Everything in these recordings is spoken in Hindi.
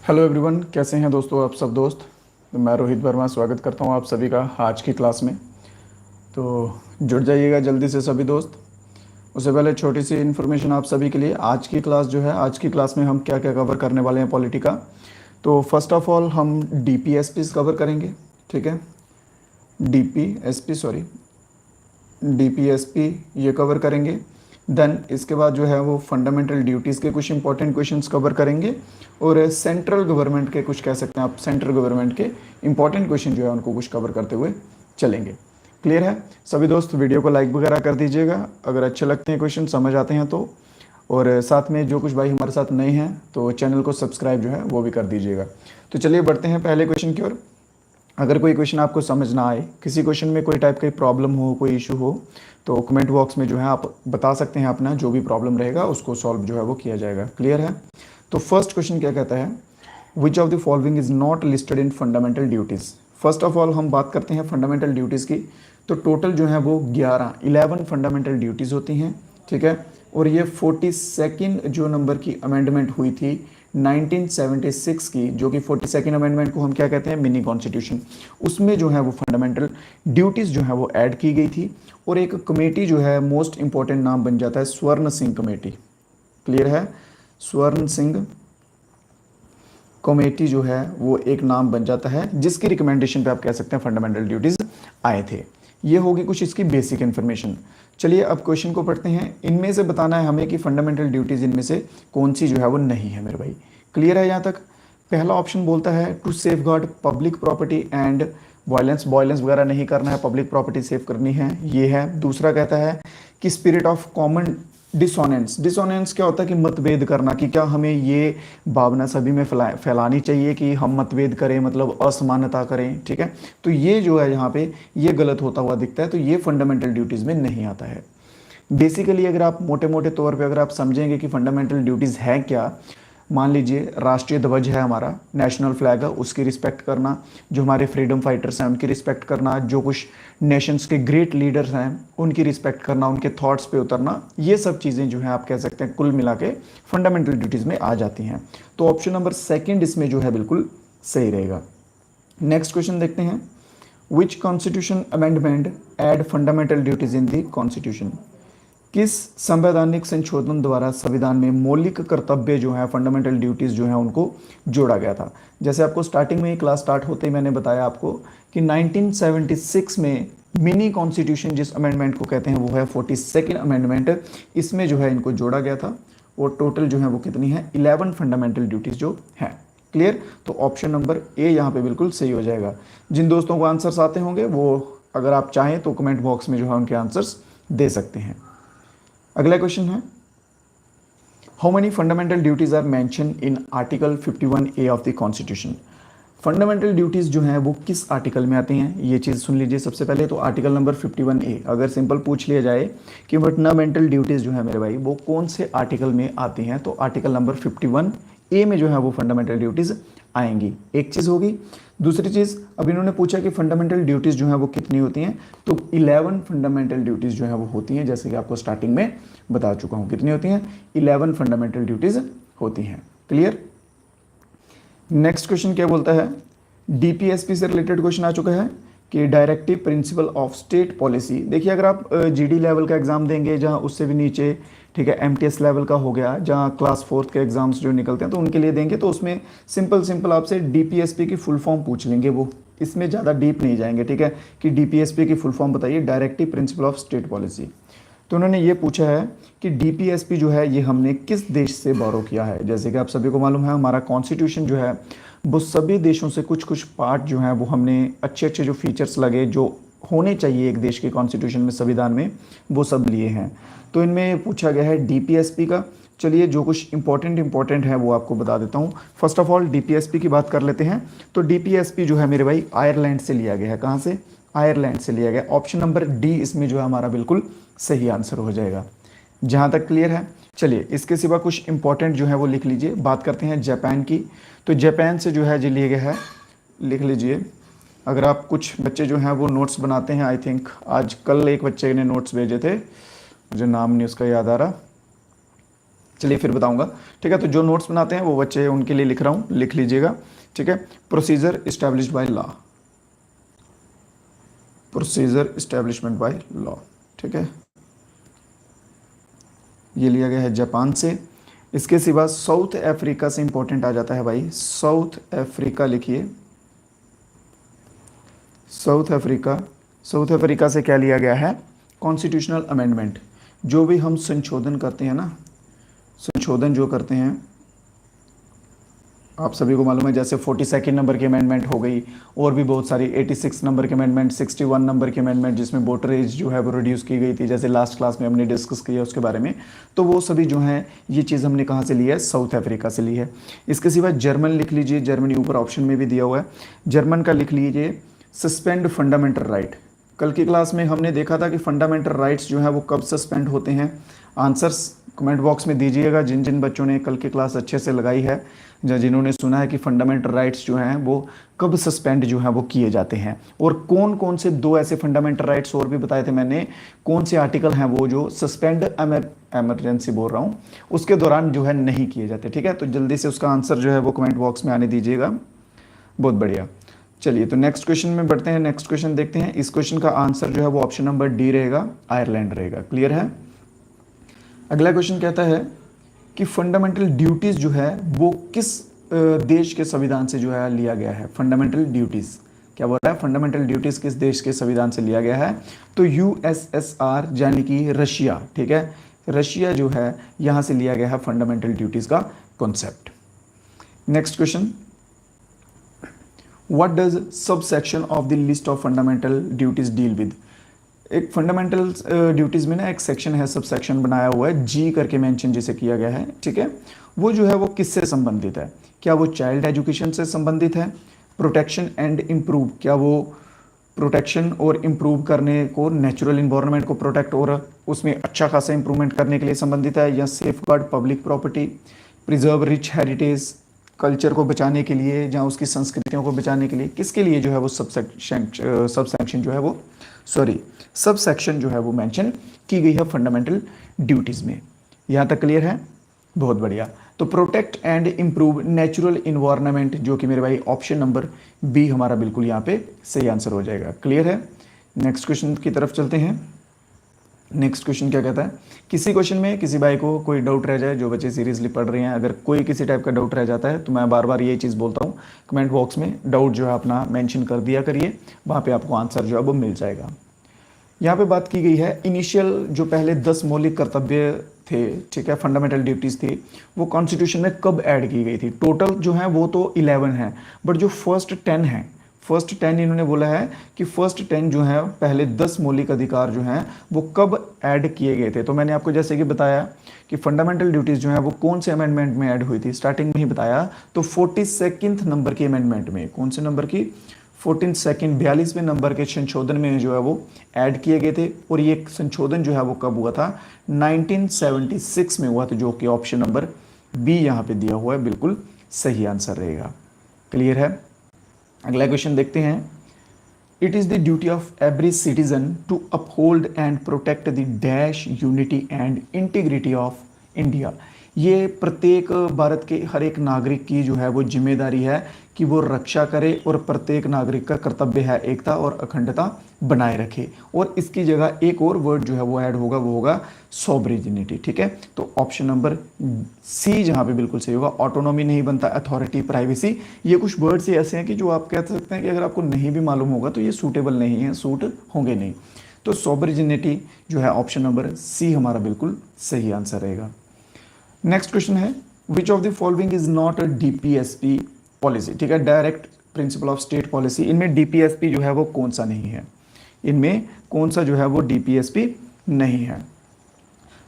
हेलो एवरीवन, कैसे हैं दोस्तों आप सब दोस्त। तो मैं रोहित वर्मा स्वागत करता हूं आप सभी का आज की क्लास में। तो जुड़ जाइएगा जल्दी से सभी दोस्त। उससे पहले छोटी सी इन्फॉर्मेशन आप सभी के लिए, आज की क्लास जो है, आज की क्लास में हम क्या क्या कवर करने वाले हैं पॉलिटी का। तो फर्स्ट ऑफ ऑल हम DPSP कवर करेंगे, ठीक है। DPSP ये कवर करेंगे। देन इसके बाद जो है वो फंडामेंटल ड्यूटीज़ के कुछ इंपॉर्टेंट क्वेश्चंस कवर करेंगे और सेंट्रल गवर्नमेंट के कुछ कह सकते हैं आप, सेंट्रल गवर्नमेंट के इंपॉर्टेंट क्वेश्चन जो है उनको कुछ कवर करते हुए चलेंगे। क्लियर है सभी दोस्त? वीडियो को लाइक वगैरह कर दीजिएगा अगर अच्छे लगते हैं क्वेश्चन, समझ आते हैं तो। और साथ में जो कुछ भाई हमारे साथ नए हैं तो चैनल को सब्सक्राइब जो है वो भी कर दीजिएगा। तो चलिए बढ़ते हैं पहले क्वेश्चन की ओर। अगर कोई क्वेश्चन आपको समझ ना आए, किसी क्वेश्चन में कोई टाइप की प्रॉब्लम हो, कोई इशू हो, तो कमेंट बॉक्स में जो है आप बता सकते हैं। अपना जो भी प्रॉब्लम रहेगा उसको सॉल्व जो है वो किया जाएगा। क्लियर है? तो फर्स्ट क्वेश्चन क्या कहता है, which of the following is not listed in fundamental duties. First of all हम बात करते हैं फंडामेंटल ड्यूटीज़ की। तो टोटल जो है वो 11 फंडामेंटल ड्यूटीज़ होती हैं, ठीक है। और ये 42nd जो नंबर की अमेंडमेंट हुई थी 1976 की, जो कि 42nd अमेंडमेंट को हम क्या कहते हैं, मिनी कॉन्स्टिट्यूशन, उसमें जो है वो फंडामेंटल ड्यूटीज़ जो है वो ऐड की गई थी। और एक कमेटी जो है, मोस्ट इंपॉर्टेंट नाम बन जाता है स्वर्ण सिंह कमेटी। क्लियर है? स्वर्ण सिंह कमेटी जो है वो एक नाम बन जाता है, जिसकी रिकमेंडेशन पे आप कह सकते हैं फंडामेंटल ड्यूटीज़ आए थे। ये होगी कुछ इसकी बेसिक इन्फॉर्मेशन। चलिए अब क्वेश्चन को पढ़ते हैं। इनमें से बताना है हमें कि फंडामेंटल ड्यूटीज़ इनमें से कौन सी जो है वो नहीं है मेरे भाई। क्लियर है यहाँ तक? पहला ऑप्शन बोलता है to safeguard public property and violence वगैरह नहीं करना है, पब्लिक प्रॉपर्टी सेव करनी है, ये है। दूसरा कहता है कि स्पिरिट ऑफ कॉमन डिसोनेंस क्या होता है कि मतभेद करना, कि क्या हमें ये भावना सभी में फैलानी चाहिए कि हम मतभेद करें, मतलब असमानता करें, ठीक है। तो ये जो है यहाँ पे ये गलत होता हुआ दिखता है, तो ये फंडामेंटल ड्यूटीज़ में नहीं आता है। बेसिकली अगर आप मोटे मोटे तौर पे अगर आप समझेंगे कि फंडामेंटल ड्यूटीज़ है क्या, मान लीजिए राष्ट्रीय ध्वज है हमारा, नेशनल फ्लैग है, उसकी रिस्पेक्ट करना, जो हमारे फ्रीडम फाइटर्स हैं उनकी रिस्पेक्ट करना, जो कुछ नेशंस के ग्रेट लीडर्स हैं उनकी रिस्पेक्ट करना, उनके थॉट्स पे उतरना, ये सब चीज़ें जो हैं आप कह सकते हैं कुल मिला के फंडामेंटल ड्यूटीज़ में आ जाती हैं। तो ऑप्शन नंबर सेकेंड इसमें जो है बिल्कुल सही रहेगा। नेक्स्ट क्वेश्चन देखते हैं, which constitution amendment added fundamental duties in the constitution. किस संवैधानिक संशोधन द्वारा संविधान में मौलिक कर्तव्य जो है, फंडामेंटल ड्यूटीज़ जो है उनको जोड़ा गया था। जैसे आपको स्टार्टिंग में ही क्लास स्टार्ट होते ही मैंने बताया आपको कि 1976 में मिनी कॉन्स्टिट्यूशन जिस अमेंडमेंट को कहते हैं वो है 42nd अमेंडमेंट, इसमें जो है इनको जोड़ा गया था। और टोटल जो है वो कितनी है, 11 फंडामेंटल ड्यूटीज़ जो है। क्लियर? तो ऑप्शन नंबर ए यहाँ पे बिल्कुल सही हो जाएगा। जिन दोस्तों को आंसर्स आते होंगे वो अगर आप चाहें तो कमेंट बॉक्स में जो है उनके आंसर्स दे सकते हैं। अगला क्वेश्चन है, how many fundamental duties are mentioned in article 51A of the constitution. Fundamental duties जो हैं वो किस आर्टिकल में आती हैं, ये चीज़ सुन लीजिए सबसे पहले। तो आर्टिकल नंबर 51A, अगर सिंपल पूछ लिया जाए कि फंडामेंटल ड्यूटीज जो है मेरे भाई वो कौन से आर्टिकल में आती हैं, तो आर्टिकल नंबर 51A में जो है वो फंडामेंटल ड्यूटीज आएंगी। एक चीज़ होगी। दूसरी चीज़, अब इन्होंने पूछा कि फंडामेंटल ड्यूटीज़ जो हैं वो कितनी होती हैं, तो 11 फंडामेंटल ड्यूटीज़ जो हैं वो होती हैं, जैसे कि आपको स्टार्टिंग में बता चुका हूँ। कितनी होती हैं? 11 फंडामेंटल ड्यूटीज़ होती हैं। क्लियर? नेक्स्ट क्वेश्चन क्या बोलता है, DPSP से रिलेटेड क्वेश्चन आ चुका है कि directive principle of state policy. देखिए अगर आप GD लेवल का एग्जाम देंगे, जहाँ उससे भी नीचे, ठीक है, MTS लेवल का हो गया, जहाँ क्लास 4th के एग्जाम्स जो निकलते हैं तो उनके लिए देंगे, तो उसमें सिंपल आपसे DPSP की फुल फॉर्म पूछ लेंगे वो, इसमें ज़्यादा डीप नहीं जाएंगे, ठीक है, कि DPSP की फुल फॉर्म बताइए, directive principle of state policy. तो उन्होंने ये पूछा है कि DPSP जो है ये हमने किस देश से बोरो किया है। जैसे कि आप सभी को मालूम है हमारा कॉन्स्टिट्यूशन जो है वो सभी देशों से कुछ पार्ट जो है वो हमने अच्छे जो फीचर्स लगे, जो होने चाहिए एक देश के कॉन्स्टिट्यूशन में, संविधान में, वो सब लिए हैं। तो इनमें पूछा गया है DPSP का। चलिए जो कुछ इंपॉर्टेंट है वो आपको बता देता हूँ। फर्स्ट ऑफ ऑल DPSP की बात कर लेते हैं। तो DPSP जो है मेरे भाई आयरलैंड से लिया गया है। कहाँ से? आयरलैंड से लिया गया। ऑप्शन नंबर डी इसमें जो है हमारा बिल्कुल सही आंसर हो जाएगा। जहाँ तक क्लियर है? चलिए इसके सिवा कुछ इंपॉर्टेंट जो है वो लिख लीजिए। बात करते हैं जापान की। तो जापान से जो है जो लिया गया है, लिख लीजिए। अगर आप कुछ बच्चे जो हैं वो नोट्स बनाते हैं, आई थिंक आज कल एक बच्चे ने नोट्स भेजे थे, मुझे नाम नहीं उसका याद आ रहा, चलिए फिर बताऊंगा, ठीक है। तो जो नोट्स बनाते हैं वो बच्चे, उनके लिए लिख रहा हूँ, लिख लीजिएगा, ठीक है। Procedure established by law, procedure establishment by law, ठीक है। ये लिया गया है जापान से। इसके सिवा साउथ अफ्रीका से इंपॉर्टेंट आ जाता है भाई, साउथ अफ्रीका लिखिए, साउथ अफ्रीका। साउथ अफ्रीका से क्या लिया गया है, कॉन्स्टिट्यूशनल अमेंडमेंट। जो भी हम संशोधन करते हैं ना, संशोधन जो करते हैं, आप सभी को मालूम है, जैसे 42 नंबर की अमेंडमेंट हो गई, और भी बहुत सारी 86 नंबर की अमेंडमेंट, 61 नंबर की अमेंडमेंट जिसमें वोटर एज जो है वो रिड्यूस की गई थी, जैसे लास्ट क्लास में हमने डिस्कस किया उसके बारे में। तो वो सभी जो हैं, ये चीज़ हमने कहाँ से ली है, साउथ अफ्रीका से ली है। इसके सिवा जर्मन लिख लीजिए, जर्मनी ऊपर ऑप्शन में भी दिया हुआ है, जर्मन का लिख लीजिए सस्पेंड फंडामेंटल राइट। कल की क्लास में हमने देखा था कि फंडामेंटल राइट्स जो है वो कब सस्पेंड होते हैं। आंसर्स कमेंट बॉक्स में दीजिएगा, जिन जिन बच्चों ने कल की क्लास अच्छे से लगाई है, या जिन्होंने सुना है कि फंडामेंटल राइट्स जो हैं वो कब सस्पेंड जो है वो किए जाते हैं, और कौन कौन से दो ऐसे फंडामेंटल राइट्स और भी बताए थे मैंने, कौन से आर्टिकल हैं वो जो सस्पेंड एमरजेंसी बोल रहा हूँ उसके दौरान जो है नहीं किए जाते, ठीक है। तो जल्दी से उसका आंसर जो है वो कमेंट बॉक्स में आने दीजिएगा। बहुत बढ़िया। चलिए तो नेक्स्ट क्वेश्चन में बढ़ते हैं, नेक्स्ट क्वेश्चन देखते हैं। इस क्वेश्चन का आंसर जो है वो ऑप्शन नंबर डी रहेगा, आयरलैंड रहेगा। क्लियर है। अगला क्वेश्चन कहता है कि फंडामेंटल ड्यूटीज जो है वो किस देश के संविधान से जो है लिया गया है। फंडामेंटल ड्यूटीज क्या बोल रहा है, फंडामेंटल ड्यूटीज किस देश के संविधान से लिया गया है, तो यूएसएसआर यानी कि रशिया, ठीक है। रशिया जो है यहां से लिया गया है फंडामेंटल ड्यूटीज का concept. Next question, what does subsection of the list of fundamental duties deal with. एक फंडामेंटल ड्यूटीज़ में ना एक सेक्शन है, सब सेक्शन बनाया हुआ है, जी करके मेंशन जिसे किया गया है, ठीक है। वो जो है वो किससे संबंधित है, क्या वो चाइल्ड एजुकेशन से संबंधित है, प्रोटेक्शन एंड इम्प्रूव, क्या वो प्रोटेक्शन और इम्प्रूव करने को, नेचुरल इन्वायरमेंट को प्रोटेक्ट और उसमें अच्छा खासा इंप्रूवमेंट करने के लिए संबंधित है, या safe guard public property, preserve rich heritage, culture को बचाने के लिए या उसकी संस्कृतियों को बचाने के लिए, किसके लिए जो है वो सब सेक्शन जो है वो सब सेक्शन जो है वो मेंशन की गई है फंडामेंटल ड्यूटीज में। यहाँ तक क्लियर है। बहुत बढ़िया। तो protect and improve natural environment, जो कि मेरे भाई ऑप्शन नंबर बी हमारा बिल्कुल यहाँ पे सही आंसर हो जाएगा। क्लियर है। नेक्स्ट क्वेश्चन की तरफ चलते हैं। नेक्स्ट क्वेश्चन क्या कहता है, किसी क्वेश्चन में किसी भाई को कोई डाउट रह जाए, जो बच्चे सीरियसली पढ़ रहे हैं, अगर कोई किसी टाइप का डाउट रह जाता है तो मैं बार बार यही चीज़ बोलता हूँ, कमेंट बॉक्स में डाउट जो है अपना मेंशन कर दिया करिए, वहाँ पे आपको आंसर जो है वो मिल जाएगा। यहाँ पे बात की गई है इनिशियल जो पहले 10 मौलिक कर्तव्य थे, ठीक है, फंडामेंटल ड्यूटीज़ थी, वो कॉन्स्टिट्यूशन में कब ऐड की गई थी। टोटल जो है वो तो 11 है, बट जो फर्स्ट 10 है, फर्स्ट 10 इन्होंने बोला है कि फर्स्ट 10 जो है पहले 10 मौलिक अधिकार जो हैं वो कब ऐड किए गए थे। तो मैंने आपको जैसे कि बताया कि फंडामेंटल ड्यूटीज़ जो है वो कौन से अमेंडमेंट में ऐड हुई थी, स्टार्टिंग में ही बताया, तो 42 नंबर के अमेंडमेंट में, कौन से नंबर की, 42वें नंबर के संशोधन में जो है वो ऐड किए गए थे। और ये संशोधन जो है वो कब हुआ था, 1976 में हुआ था, जो कि ऑप्शन नंबर बी यहाँ पे दिया हुआ है, बिल्कुल सही आंसर रहेगा। क्लियर है। अगला क्वेश्चन देखते हैं। It is the duty of every citizen to uphold and protect the dash unity and integrity of India. ये प्रत्येक भारत के हर एक नागरिक की जो है वो जिम्मेदारी है कि वो रक्षा करे, और प्रत्येक नागरिक का कर्तव्य है एकता और अखंडता बनाए रखे। और इसकी जगह एक और वर्ड जो है वो ऐड होगा, वो होगा सॉवरेनिटी, ठीक है। तो ऑप्शन नंबर सी जहाँ पे बिल्कुल सही होगा। ऑटोनॉमी नहीं बनता, अथॉरिटी, प्राइवेसी, ये कुछ वर्ड्स ही ऐसे हैं कि जो आप कह सकते हैं कि अगर आपको नहीं भी मालूम होगा तो ये सूटेबल नहीं है, सूट होंगे नहीं। तो सॉवरेनिटी जो है ऑप्शन नंबर सी हमारा बिल्कुल सही आंसर रहेगा। नेक्स्ट क्वेश्चन है, which of the following is not a DPSP policy, ठीक है, direct principle of state policy. इनमें डीपीएसपी जो है वो कौन सा नहीं है, इनमें कौन सा जो है वो डीपीएसपी नहीं है।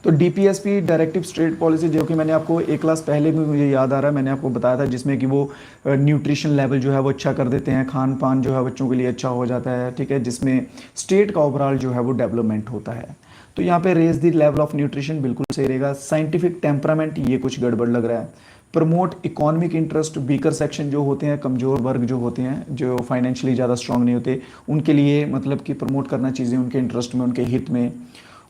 तो डीपीएसपी डायरेक्टिव स्टेट पॉलिसी, जो कि मैंने आपको एक क्लास पहले भी मुझे याद आ रहा है, मैंने आपको बताया था, जिसमें कि वो न्यूट्रिशन लेवल जो है वो अच्छा कर देते हैं, खान पान जो है बच्चों के लिए अच्छा हो जाता है, ठीक है, जिसमें स्टेट का ओवरऑल जो है वो डेवलपमेंट होता है। तो यहाँ पे raise the level of nutrition बिल्कुल सही रहेगा। साइंटिफिक टेम्परामेंट, ये कुछ गड़बड़ लग रहा है। Promote economic interest, weaker section जो होते हैं, कमज़ोर वर्ग जो होते हैं, जो फाइनेंशियली ज़्यादा स्ट्रांग नहीं होते, उनके लिए मतलब कि प्रमोट करना चीज़ें उनके इंटरेस्ट में, उनके हित में।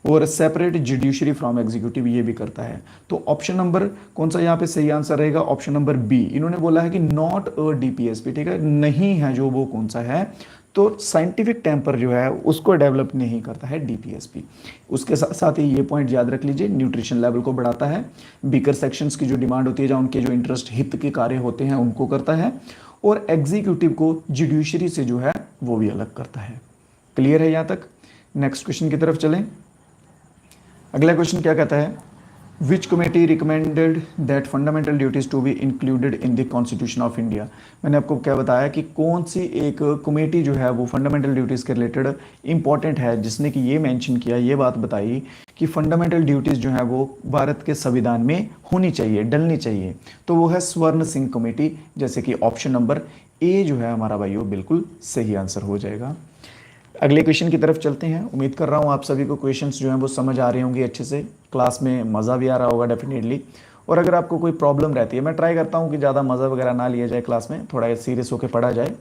और सेपरेट जुडिशरी फ्रॉम एग्जीक्यूटिव ये भी करता है। तो ऑप्शन नंबर कौन सा यहाँ पे सही आंसर रहेगा? Option number B. इन्होंने बोला है कि नॉट अ डीपीएसपी, ठीक है, नहीं है जो वो कौन सा है, तो साइंटिफिक टेम्पर जो है उसको डेवलप नहीं करता है डीपीएसपी। उसके साथ साथ ही ये पॉइंट याद रख लीजिए, न्यूट्रिशन लेवल को बढ़ाता है, बीकर सेक्शंस की जो डिमांड होती है जहाँ उनके जो इंटरेस्ट हित के कार्य होते हैं उनको करता है, और एग्जीक्यूटिव को जुडिशरी से जो है वो भी अलग करता है। क्लियर है यहाँ तक? नेक्स्ट क्वेश्चन की तरफ चलें। अगला क्वेश्चन क्या कहता है? Which committee recommended that fundamental duties to be included in the constitution of India? मैंने आपको क्या बताया कि कौन सी एक कमेटी जो है वो फंडामेंटल ड्यूटीज़ के रिलेटेड इंपॉर्टेंट है, जिसने कि ये मेंशन किया, ये बात बताई कि फंडामेंटल ड्यूटीज़ जो है वो भारत के संविधान में होनी चाहिए, डलनी चाहिए। तो वो है स्वर्ण सिंह कमेटी, जैसे कि ऑप्शन नंबर ए जो है हमारा भाई वो बिल्कुल सही आंसर हो जाएगा। अगले क्वेश्चन की तरफ चलते हैं। उम्मीद कर रहा हूँ आप सभी को क्वेश्चंस जो हैं वो समझ आ रहे होंगे अच्छे से, क्लास में मज़ा भी आ रहा होगा डेफिनेटली। और अगर आपको कोई प्रॉब्लम रहती है, मैं ट्राई करता हूँ कि ज़्यादा मज़ा वगैरह ना लिया जाए क्लास में, थोड़ा सीरियस होकर पढ़ा जाए।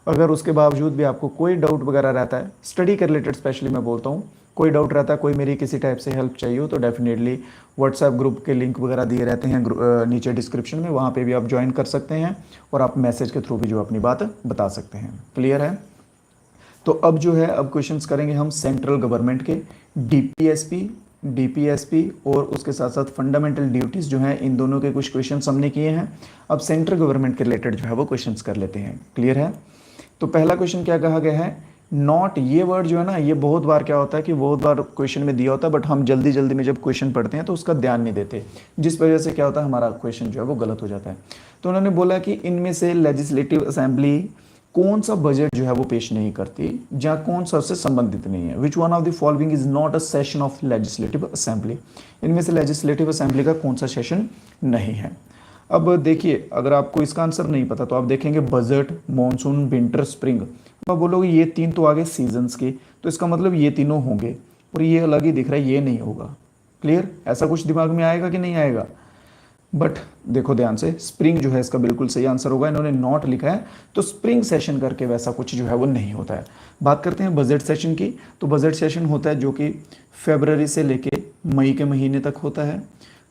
अगर उसके बावजूद भी आपको कोई डाउट वगैरह रहता है स्टडी के रिलेटेड, स्पेशली मैं बोलता हूँ, कोई डाउट रहता है, कोई मेरी किसी टाइप से हेल्प चाहिए हो, तो डेफिनेटली व्हाट्सएप ग्रुप के लिंक वगैरह दिए रहते हैं नीचे डिस्क्रिप्शन में, वहाँ पे भी आप ज्वाइन कर सकते हैं और आप मैसेज के थ्रू भी जो अपनी बात बता सकते हैं। क्लियर है? तो अब जो है, अब क्वेश्चंस करेंगे हम सेंट्रल गवर्नमेंट के, डीपीएसपी और उसके साथ साथ फंडामेंटल ड्यूटीज़ जो हैं, इन दोनों के कुछ क्वेश्चंस हमने किए हैं। अब सेंट्रल गवर्नमेंट के रिलेटेड जो है वो क्वेश्चंस कर लेते हैं। क्लियर है? तो पहला क्वेश्चन क्या कहा गया है? नॉट, ये वर्ड जो है ना, ये बहुत बार क्या होता है कि बहुत बार क्वेश्चन में दिया होता है, बट हम जल्दी जल्दी में जब क्वेश्चन पढ़ते हैं तो उसका ध्यान नहीं देते, जिस वजह से क्या होता है, हमारा क्वेश्चन जो है वो गलत हो जाता है। तो उन्होंने बोला कि इनमें से लेजिस्लेटिव असेंबली कौन सा बजट जो है वो पेश नहीं करती, या कौन सा उससे संबंधित नहीं है। Which one of the following is not a session of legislative assembly? इनमें से लेजिस्लेटिव असेंबली का कौन सा सेशन नहीं है? अब देखिए, अगर आपको इसका आंसर नहीं पता तो आप देखेंगे बजट, मॉनसून, विंटर, स्प्रिंग, तो आप बोलोगे ये तीन तो आगे सीजन्स के, तो इसका मतलब ये तीनों होंगे, और ये अलग ही दिख रहा है, ये नहीं होगा। क्लियर? ऐसा कुछ दिमाग में आएगा कि नहीं आएगा? बट देखो ध्यान से, स्प्रिंग जो है इसका बिल्कुल सही आंसर होगा। इन्होंने नॉट लिखा है, तो स्प्रिंग सेशन करके वैसा कुछ जो है वो नहीं होता है। बात करते हैं बजट सेशन की, तो बजट सेशन होता है जो कि फरवरी से लेके मई के महीने तक होता है।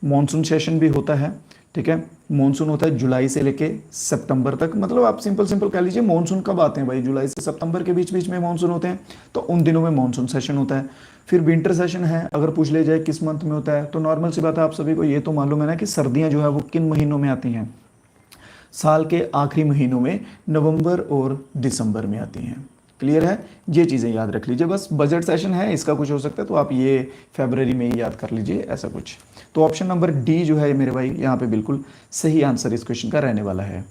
मॉनसून सेशन भी होता है, ठीक है, मॉनसून होता है जुलाई से लेके सितंबर तक। मतलब आप सिंपल कह लीजिए, मॉनसून कब आते हैं भाई? जुलाई से सितंबर के बीच बीच में मॉनसून होते हैं, तो उन दिनों में मॉनसून सेशन होता है। फिर विंटर सेशन है, अगर पूछ ले जाए किस मंथ में होता है, तो नॉर्मल सी बात है, आप सभी को ये तो मालूम है ना कि सर्दियां जो है वो किन महीनों में आती हैं? साल के आखिरी महीनों में, नवंबर और दिसंबर में आती हैं। क्लियर है? ये चीज़ें याद रख लीजिए। बस बजट सेशन है, इसका कुछ हो सकता है तो आप ये फरवरी में ही याद कर लीजिए, ऐसा कुछ। तो ऑप्शन नंबर डी जो है मेरे भाई यहाँ पे बिल्कुल सही आंसर इस क्वेश्चन का रहने वाला है।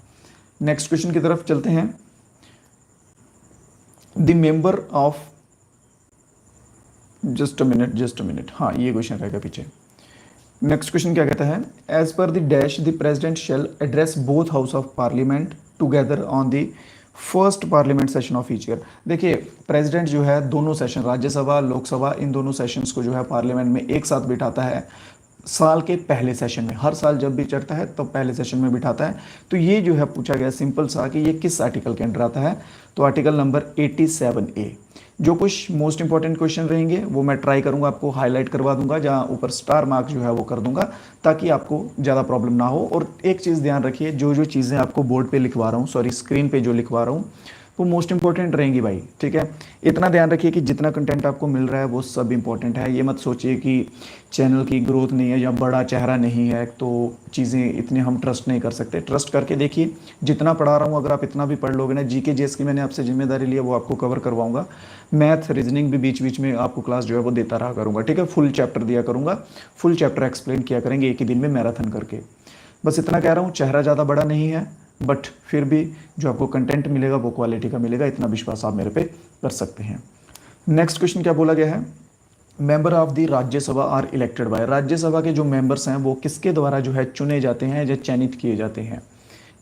नेक्स्ट क्वेश्चन की तरफ चलते हैं। The member of, just a minute, हाँ ये क्वेश्चन रहेगा पीछे। नेक्स्ट क्वेश्चन क्या कहता है? As per the dash the president shall address both house of parliament together on the first parliament session of each year. देखिए, प्रेसिडेंट जो है दोनों सेशन, राज्यसभा, लोकसभा, इन दोनों सेशंस को जो है पार्लियामेंट में एक साथ बिठाता है साल के पहले सेशन में। हर साल जब भी चढ़ता है तो पहले सेशन में बिठाता है। तो ये जो है पूछा गया सिंपल सा कि ये किस आर्टिकल के अंडर आता है? तो आर्टिकल नंबर 87A। जो कुछ मोस्ट इंपॉर्टेंट क्वेश्चन रहेंगे वो मैं ट्राई करूंगा आपको हाईलाइट करवा दूंगा, जहां ऊपर स्टार मार्क जो है वो कर दूंगा, ताकि आपको ज़्यादा प्रॉब्लम ना हो। और एक चीज़ ध्यान रखिए, जो चीज़ें आपको बोर्ड पे लिखवा रहा हूँ, सॉरी स्क्रीन पे जो लिखवा रहा हूँ, वो मोस्ट इंपॉर्टेंट रहेंगी भाई, ठीक है। इतना ध्यान रखिए कि जितना कंटेंट आपको मिल रहा है वो सब इंपॉर्टेंट है। ये मत सोचिए कि चैनल की ग्रोथ नहीं है या बड़ा चेहरा नहीं है तो चीज़ें इतने हम ट्रस्ट नहीं कर सकते। ट्रस्ट करके देखिए, जितना पढ़ा रहा हूँ अगर आप इतना भी पढ़ लोगे ना, जीके जीएस की मैंने आपसे जिम्मेदारी ली है वो आपको कवर करवाऊंगा। मैथ रीजनिंग भी बीच बीच में आपको क्लास जो है वो देता रहा करूँगा, ठीक है। फुल चैप्टर दिया करूँगा, फुल चैप्टर एक्सप्लेन किया करेंगे एक ही दिन में मैराथन करके। बस इतना कह रहा हूँ, चेहरा ज़्यादा बड़ा नहीं है बट फिर भी जो आपको कंटेंट मिलेगा वो क्वालिटी का मिलेगा, इतना विश्वास आप मेरे पे कर सकते हैं। नेक्स्ट क्वेश्चन क्या बोला गया है? Member of the Rajya Sabha are elected by. Rajya Sabha के जो मेंबर्स हैं वो किसके द्वारा जो है चुने जाते हैं या चयनित किए जाते हैं?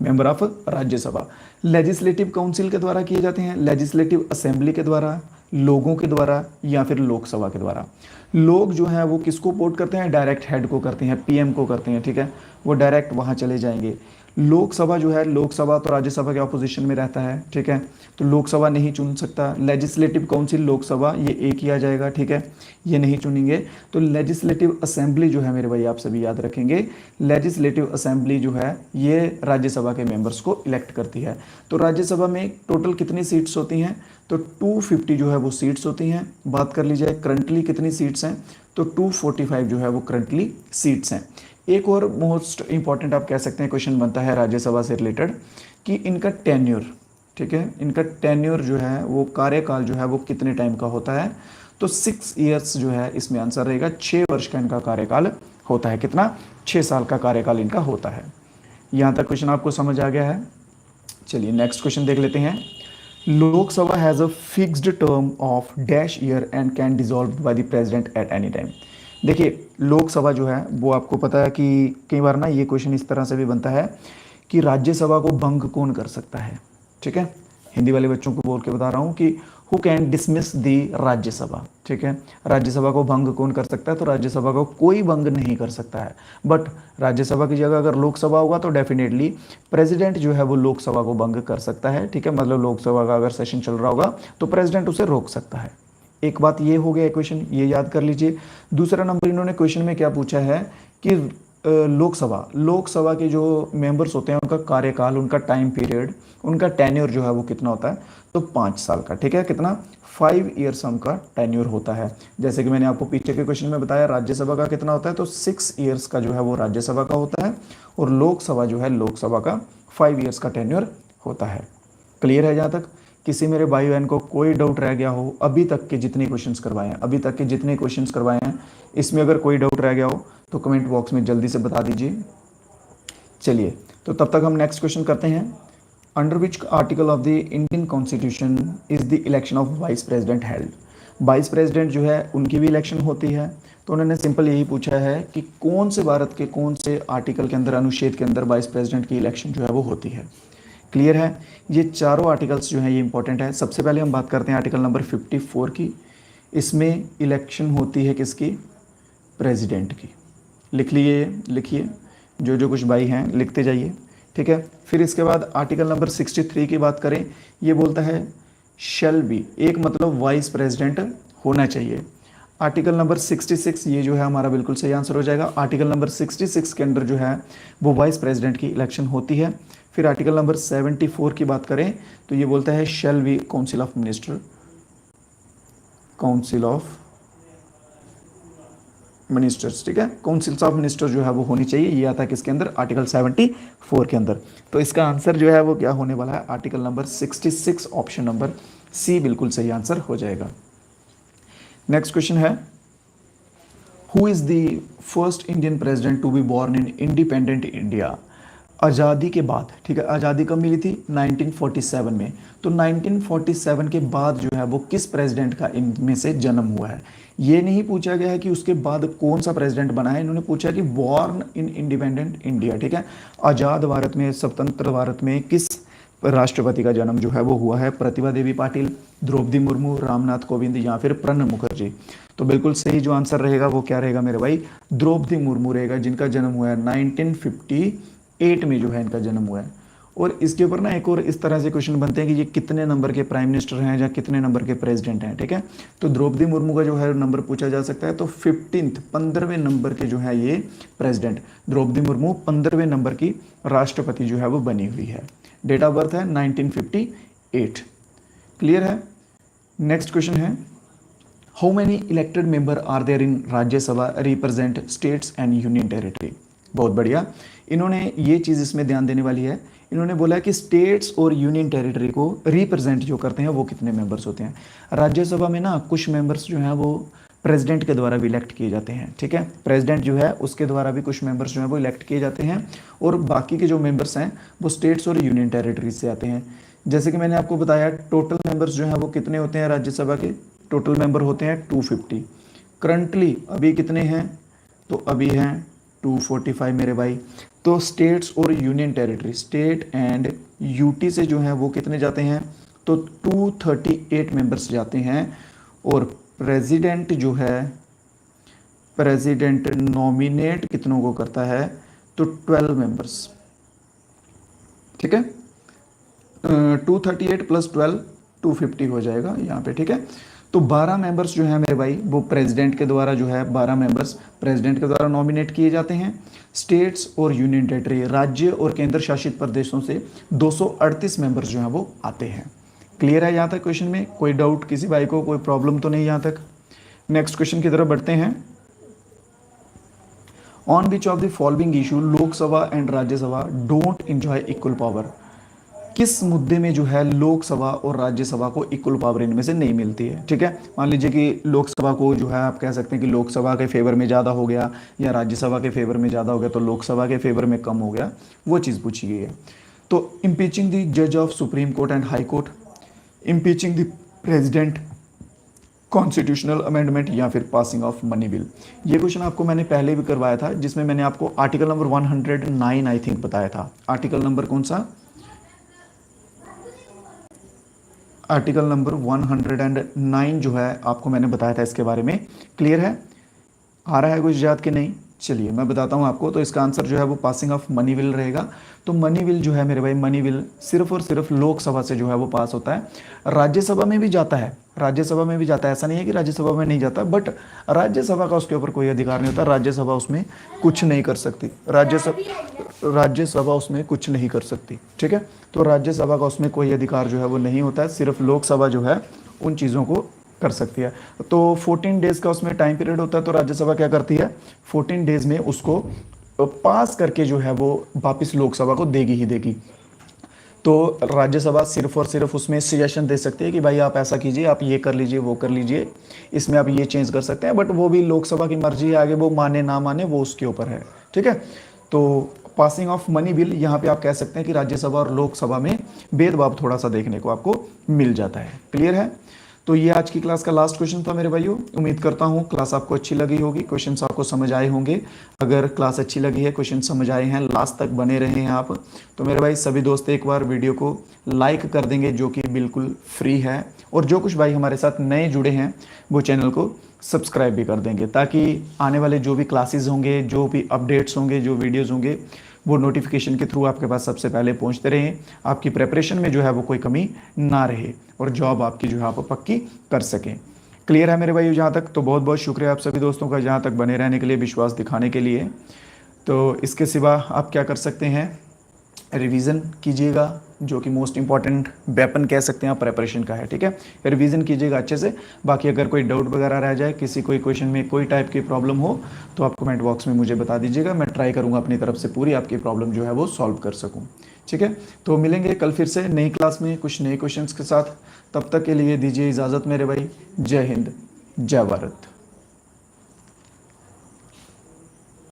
Member of Rajya Sabha legislative council के द्वारा किए जाते हैं, लेजिस्लेटिव असेंबली के द्वारा, लोगों के द्वारा, या फिर लोकसभा के द्वारा। लोग जो हैं वो किसको वोट करते हैं? डायरेक्ट हेड को करते हैं, पीएम को करते हैं, ठीक है, वो डायरेक्ट वहाँ चले जाएंगे। लोकसभा जो है, लोकसभा तो राज्यसभा के ऑपोजिशन में रहता है, ठीक है, तो लोकसभा नहीं चुन सकता। लेजिस्लेटिव काउंसिल, लोकसभा, ये एक ही आ जाएगा, ठीक है, ये नहीं चुनेंगे। तो लेजिस्लेटिव असेंबली जो है मेरे भाई, आप सभी याद रखेंगे, लेजिस्लेटिव असेंबली जो है ये राज्यसभा के मेंबर्स को इलेक्ट करती है। तो राज्यसभा में टोटल कितनी सीट्स होती हैं, तो 250 जो है वो सीट्स होती हैं। बात कर ली जाए करंटली कितनी सीट्स हैं, तो 245 जो है वो करंटली सीट्स हैं। एक और मोस्ट इंपॉर्टेंट आप कह सकते हैं क्वेश्चन बनता है राज्यसभा से रिलेटेड कि इनका टेन्योर, ठीक है, इनका टेन्योर जो है वो कार्यकाल जो है वो कितने टाइम का होता है, तो 6 ईयर्स जो है इसमें आंसर रहेगा। 6 वर्ष का इनका कार्यकाल होता है। कितना, 6 साल का कार्यकाल इनका होता है। यहाँ तक क्वेश्चन आपको समझ आ गया है। चलिए नेक्स्ट क्वेश्चन देख लेते हैं। Lok Sabha has a fixed term of dash year and can dissolve by the president at any time. देखिए लोकसभा जो है वो आपको पता है कि कई बार ना ये क्वेश्चन इस तरह से भी बनता है कि राज्यसभा को भंग कौन कर सकता है, ठीक है, हिंदी वाले बच्चों को बोल के बता रहा हूँ कि हु कैन डिसमिस दी राज्यसभा, ठीक है, राज्यसभा को भंग कौन कर सकता है, तो राज्यसभा को कोई भंग नहीं कर सकता है। बट राज्यसभा की जगह अगर लोकसभा होगा तो डेफिनेटली प्रेसिडेंट जो है वो लोकसभा को भंग कर सकता है, ठीक है, मतलब लोकसभा का अगर सेशन चल रहा होगा तो प्रेसिडेंट उसे रोक सकता है। एक बात ये हो गया क्वेश्चन, ये याद कर लीजिए। दूसरा नंबर इन्होंने क्वेश्चन में क्या पूछा है कि लोकसभा के जो मेंबर्स होते हैं उनका कार्यकाल, उनका टाइम पीरियड, उनका टेन्योर जो है वो कितना होता है, तो 5 साल का, ठीक है, कितना, 5 ईयर्स उनका टेन्योर होता है। जैसे कि मैंने आपको पीछे के क्वेश्चन में बताया राज्यसभा का कितना होता है, तो 6 ईयर्स का जो है वो राज्यसभा का होता है, और लोकसभा जो है, लोकसभा का 5 ईयर्स का टेन्योर होता है। क्लियर है? जहाँ तक किसी मेरे भाई बहन को कोई डाउट रह गया हो, अभी तक के जितने क्वेश्चंस करवाए हैं, अभी तक के जितने क्वेश्चंस करवाए हैं, इसमें अगर कोई डाउट रह गया हो तो कमेंट बॉक्स में जल्दी से बता दीजिए। चलिए तो तब तक हम नेक्स्ट क्वेश्चन करते हैं। Under which article of the Indian constitution is the election of vice president held. Vice president जो है उनकी भी इलेक्शन होती है। तो उन्होंने सिंपल यही पूछा है कि कौन से भारत के कौन से आर्टिकल के अंदर, अनुच्छेद के अंदर वाइस प्रेसिडेंट की इलेक्शन जो है वो होती है। क्लियर है? ये चारों आर्टिकल्स जो हैं ये इंपॉर्टेंट है। सबसे पहले हम बात करते हैं आर्टिकल नंबर 54 की। इसमें इलेक्शन होती है किसकी? प्रेसिडेंट की। लिखिए जो कुछ भाई हैं लिखते जाइए, ठीक है। फिर इसके बाद आर्टिकल नंबर 63 की बात करें, ये बोलता है शैल बी, एक मतलब वाइस प्रेसिडेंट होना चाहिए। आर्टिकल नंबर 66 ये जो है हमारा बिल्कुल सही आंसर हो जाएगा। आर्टिकल नंबर 66 के अंदर जो है वो वाइस प्रेसिडेंट की इलेक्शन होती है। फिर आर्टिकल नंबर 74 की बात करें तो ये बोलता है shall be council of minister, council of ministers, ठीक है, काउंसिल्स ऑफ मिनिस्टर जो है वो होनी चाहिए। ये आता है किसके अंदर? आर्टिकल 74 के अंदर। तो इसका आंसर जो है वो क्या होने वाला है? Article number 66, option number C बिल्कुल सही आंसर हो जाएगा। नेक्स्ट क्वेश्चन है, who is the first Indian president to be born in independent India. आज़ादी के बाद, ठीक है, आज़ादी कब मिली थी? 1947 में। तो 1947 के बाद जो है वो किस प्रेसिडेंट का इनमें से जन्म हुआ है। ये नहीं पूछा गया है कि उसके बाद कौन सा प्रेसिडेंट बना है, इन्होंने पूछा कि बॉर्न इन इंडिपेंडेंट इंडिया, ठीक है, आज़ाद भारत में, स्वतंत्र भारत में किस राष्ट्रपति का जन्म जो है वो हुआ है। प्रतिभा देवी पाटिल, द्रौपदी मुर्मू, रामनाथ कोविंद या फिर प्रणब मुखर्जी। तो बिल्कुल सही जो आंसर रहेगा वो क्या रहेगा मेरे भाई? द्रौपदी मुर्मू रहेगा, जिनका जन्म हुआ है 1958 में जो है इनका जन्म हुआ है। और इसके ऊपर ना एक और इस तरह से क्वेश्चन बनते हैं कि ये कितने नंबर के प्राइम मिनिस्टर हैं या कितने नंबर के प्रेसिडेंट हैं, ठीक है। तो द्रौपदी मुर्मू का जो है नंबर पूछा जा सकता है, तो 15वें नंबर के जो है ये प्रेसिडेंट द्रौपदी मुर्मू 15वें नंबर की राष्ट्रपति जो है वो बनी हुई है। डेट ऑफ बर्थ है 1958। क्लियर है? नेक्स्ट क्वेश्चन है, how many elected member are there in Rajya Sabha represent states and union territory. बहुत बढ़िया, इन्होंने ये चीज़ इसमें ध्यान देने वाली है। इन्होंने बोला कि स्टेट्स और यूनियन टेरिटरी को रिप्रेजेंट जो करते हैं वो कितने मेंबर्स होते हैं। राज्यसभा में ना कुछ मेंबर्स जो हैं वो प्रेसिडेंट के द्वारा भी इलेक्ट किए जाते हैं, ठीक है, प्रेसिडेंट जो है उसके द्वारा भी कुछ मेंबर्स जो हैं वो इलेक्ट किए जाते हैं, और बाकी के जो मेंबर्स हैं वो स्टेट्स और यूनियन टेरिटरी से आते हैं। जैसे कि मैंने आपको बताया टोटल मेंबर्स जो हैं वो कितने होते हैं राज्यसभा के? टोटल मेंबर होते हैं 250। करंटली अभी कितने हैं? तो अभी हैं 245 मेरे भाई। तो स्टेट्स और union territory, state and UT से जो है वो कितने जाते हैं? तो 238 मेंबर्स जाते हैं। और प्रेसिडेंट जो है, प्रेसिडेंट नॉमिनेट कितनों को करता है? तो 12 मेंबर्स, ठीक है। 238 + 12 250 हो जाएगा यहाँ पे, ठीक है। तो 12 मेंबर्स जो है मेरे भाई वो प्रेसिडेंट के द्वारा जो है 12 मेंबर्स प्रेसिडेंट के द्वारा नॉमिनेट किए जाते हैं। स्टेट्स और यूनियन टेरिटरी राज्य और केंद्र शासित प्रदेशों से 238 मेंबर्स जो है वो आते हैं। क्लियर है यहाँ तक क्वेश्चन में? कोई डाउट किसी भाई को, कोई प्रॉब्लम तो नहीं यहाँ तक? नेक्स्ट क्वेश्चन की तरफ बढ़ते हैं। On which of the following issue Lok Sabha and Rajya Sabha don't enjoy equal power? किस मुद्दे में जो है लोकसभा और राज्यसभा को इक्वल पावर इनमें से नहीं मिलती है? ठीक है, मान लीजिए कि लोकसभा को जो है आप कह सकते हैं कि लोकसभा के फेवर में ज़्यादा हो गया या राज्यसभा के फेवर में ज़्यादा हो गया, तो लोकसभा के फेवर में कम हो गया, वो चीज़ पूछी गई है। तो इम्पीचिंग द जज of supreme court and high court, impeaching the president, constitutional amendment, या फिर पासिंग ऑफ मनी बिल। ये क्वेश्चन आपको मैंने पहले भी करवाया था, जिसमें मैंने आपको आर्टिकल नंबर 109 आई थिंक बताया था। आर्टिकल नंबर कौन सा? आर्टिकल नंबर 109 जो है आपको मैंने बताया था इसके बारे में। क्लियर है? आ रहा है कुछ याद कि नहीं? चलिए मैं बताता हूँ आपको। तो इसका आंसर जो है वो पासिंग ऑफ मनी बिल रहेगा। तो मनी बिल जो है मेरे भाई, मनी बिल सिर्फ और सिर्फ लोकसभा से जो है वो पास होता है। राज्यसभा में भी जाता है, राज्यसभा में भी जाता है, ऐसा नहीं है कि राज्यसभा में नहीं जाता, बट राज्यसभा का उसके ऊपर कोई अधिकार नहीं होता। राज्यसभा उसमें कुछ नहीं कर सकती, राज्यसभा उसमें कुछ नहीं कर सकती। ठीक है, तो राज्यसभा का उसमें कोई अधिकार जो है वो नहीं होता है, सिर्फ लोकसभा जो है उन चीज़ों को कर सकती है। तो 14 डेज़ का उसमें टाइम पीरियड होता है। तो राज्यसभा क्या करती है, 14 डेज़ में उसको पास करके जो है वो वापस लोकसभा को देगी ही देगी। तो राज्यसभा सिर्फ और सिर्फ उसमें सजेशन दे सकती है कि भाई आप ऐसा कीजिए, आप ये कर लीजिए, वो कर लीजिए, इसमें आप ये चेंज कर सकते हैं, बट वो भी लोकसभा की मर्जी है, आगे वो माने ना माने वो उसके ऊपर है। ठीक है, तो पासिंग ऑफ मनी बिल, यहाँ पे आप कह सकते हैं कि राज्यसभा और लोकसभा में भेदभाव थोड़ा सा देखने को आपको मिल जाता है। क्लियर है? तो ये आज की क्लास का लास्ट क्वेश्चन था मेरे भाइयों। उम्मीद करता हूँ क्लास आपको अच्छी लगी होगी, क्वेश्चंस आपको समझ आए होंगे। अगर क्लास अच्छी लगी है, क्वेश्चन समझ आए हैं, लास्ट तक बने रहे हैं आप, तो मेरे भाई सभी दोस्त एक बार वीडियो को लाइक कर देंगे, जो कि बिल्कुल फ्री है। और जो कुछ भाई हमारे साथ नए जुड़े हैं वो चैनल को सब्सक्राइब भी कर देंगे, ताकि आने वाले जो भी क्लासेस होंगे, जो भी अपडेट्स होंगे, जो वीडियोज़ होंगे, वो नोटिफिकेशन के थ्रू आपके पास सबसे पहले पहुंचते रहें। आपकी प्रेपरेशन में जो है वो कोई कमी ना रहे और जॉब आपकी जो है आप पक्की कर सकें। क्लियर है मेरे भाई जहाँ तक? तो बहुत बहुत शुक्रिया आप सभी दोस्तों का जहाँ तक बने रहने के लिए, विश्वास दिखाने के लिए। तो इसके सिवा आप क्या कर सकते हैं, रिवीजन कीजिएगा, जो कि मोस्ट इंपॉर्टेंट वेपन कह सकते हैं आप प्रेपरेशन का है। ठीक है, रिवीजन कीजिएगा अच्छे से। बाकी अगर कोई डाउट वगैरह रह जाए, किसी कोई क्वेश्चन में कोई टाइप की प्रॉब्लम हो, तो आप कमेंट बॉक्स में मुझे बता दीजिएगा। मैं ट्राई करूंगा अपनी तरफ से पूरी आपकी प्रॉब्लम जो है वो सॉल्व कर सकूं। ठीक है, तो मिलेंगे कल फिर से नई क्लास में कुछ नए क्वेश्चंस के साथ। तब तक के लिए दीजिए इजाज़त मेरे भाई। जय हिंद, जय भारत।